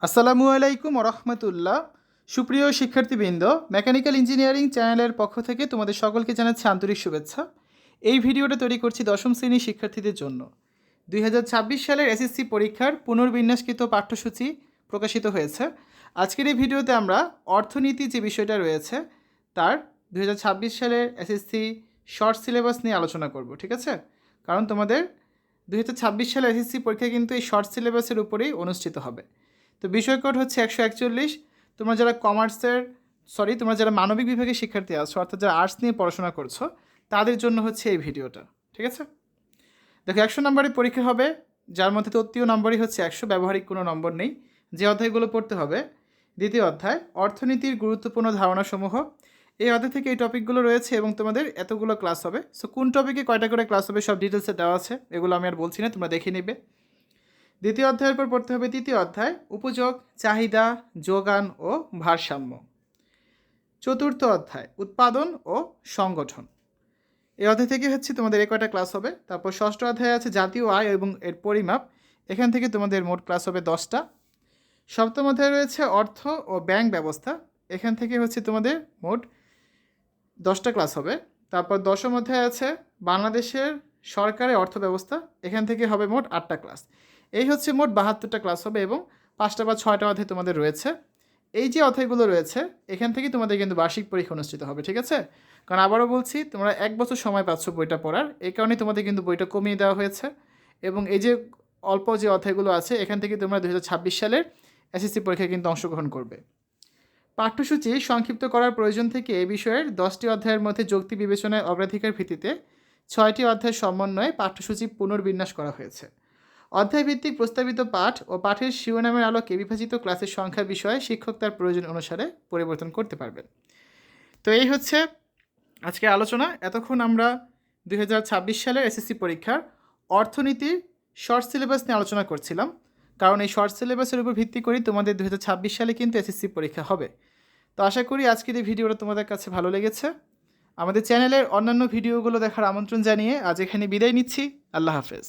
আসসালামু আলাইকুম রহমতুল্লাহ। সুপ্রিয় শিক্ষার্থীবৃন্দ, মেকানিক্যাল ইঞ্জিনিয়ারিং চ্যানেলের পক্ষ থেকে তোমাদের সকলকে জানাচ্ছি আন্তরিক শুভেচ্ছা। এই ভিডিওটা তৈরি করছি দশম শ্রেণীর শিক্ষার্থীদের জন্য। 2026 সালের এসএসসি পরীক্ষার পুনর্বিন্যাসকৃত পাঠ্যসূচি প্রকাশিত হয়েছে। আজকের এই ভিডিওতে আমরা অর্থনীতি যে বিষয়টা রয়েছে তার 2026 সালের এসএসসি শর্ট সিলেবাস নিয়ে আলোচনা করব, ঠিক আছে? কারণ তোমাদের 2026 সালের এসএসসি পরীক্ষা কিন্তু এই শর্ট সিলেবাসের উপরেই অনুষ্ঠিত হবে। তো বিষয় কোড হচ্ছে 141। তোমরা যারা তোমরা যারা মানবিক বিভাগের শিক্ষার্থী আছো, অর্থাৎ যারা আর্টস নিয়ে পড়াশোনা করছো, তাদের জন্য হচ্ছে এই ভিডিওটা, ঠিক আছে? দেখো, 100 নম্বরের পরীক্ষা হবে, যার মধ্যে তত্ত্বীয় নম্বরই হচ্ছে 100, ব্যবহারিক কোনো নম্বর নেই। যে অধ্যায়গুলো পড়তে হবে: দ্বিতীয় অধ্যায় অর্থনীতির গুরুত্বপূর্ণ ধারণাসমূহ। এই অধ্যায় থেকে এই টপিকগুলো রয়েছে এবং তোমাদের এতগুলো ক্লাস হবে। সো কোন টপিকে কয়টা করে ক্লাস হবে সব ডিটেলসে দেওয়া আছে, এগুলো আমি আর বলছি না, তোমরা দেখে নেবে। দ্বিতীয় অধ্যায়ের পর পড়তে হবে তৃতীয় অধ্যায় উপযোগ, চাহিদা, যোগান ও ভারসাম্য। চতুর্থ অধ্যায় উৎপাদন ও সংগঠন। এই অধ্যায় থেকে হচ্ছে তোমাদের কয়টা ক্লাস হবে। তারপর ষষ্ঠ অধ্যায় আছে জাতীয় আয় এবং এর পরিমাপ। এখান থেকে তোমাদের মোট ক্লাস হবে 10টা। সপ্তম অধ্যায় রয়েছে অর্থ ও ব্যাংক ব্যবস্থা। এখান থেকে হচ্ছে তোমাদের মোট 10টা ক্লাস হবে। তারপর দশম অধ্যায় আছে বাংলাদেশের সরকারের অর্থ ব্যবস্থা। এখান থেকে হবে মোট 8টা ক্লাস। এই হচ্ছে মোট 72টা ক্লাস হবে এবং 5টা বা 6টা অধ্যায় তোমাদের রয়েছে। এই যে অধ্যায়গুলো রয়েছে এখান থেকে তোমাদের কিন্তু বার্ষিক পরীক্ষা অনুষ্ঠিত হবে, ঠিক আছে? কারণ আবারও বলছি, তোমরা 1 বছর সময় পাচ্ছ বইটা পড়ার, এই কারণে তোমাদের কিন্তু বইটা কমিয়ে দেওয়া হয়েছে। এবং এই যে অল্প যে অধ্যায়গুলো আছে এখান থেকে তোমরা 2026 সালের এসএসসি পরীক্ষায় কিন্তু অংশগ্রহণ করবে। পাঠ্যসূচি সংক্ষিপ্ত করার প্রয়োজন থেকে এই বিষয়ের 10টি অধ্যায়ের মধ্যে যৌক্তিক বিবেচনায় অগ্রাধিকার ভিত্তিতে 6টি অধ্যায়ের সমন্বয়ে পাঠ্যসূচি পুনর্বিন্যাস করা হয়েছে। অধ্যায়ভিত্তিক প্রস্তাবিত পাঠ ও পাঠের শিরোনামের আলোকে বিভাজিত ক্লাসের সংখ্যা বিষয়ে শিক্ষক তার প্রয়োজন অনুসারে পরিবর্তন করতে পারবেন। তো এই হচ্ছে আজকের আলোচনা। এতক্ষণ আমরা 2026 সালের এসএসসি পরীক্ষার অর্থনীতির শর্ট সিলেবাস নিয়ে আলোচনা করছিলাম, কারণ এই শর্ট সিলেবাসের উপর ভিত্তি করেই তোমাদের 2026 সালে কিন্তু এসএসসি পরীক্ষা হবে। তো আশা করি আজকের এই ভিডিওটা তোমাদের কাছে ভালো লেগেছে। আমাদের চ্যানেলের অন্যান্য ভিডিওগুলো দেখার আমন্ত্রণ জানিয়ে আজ এখানে বিদায় নিচ্ছি। আল্লাহ হাফেজ।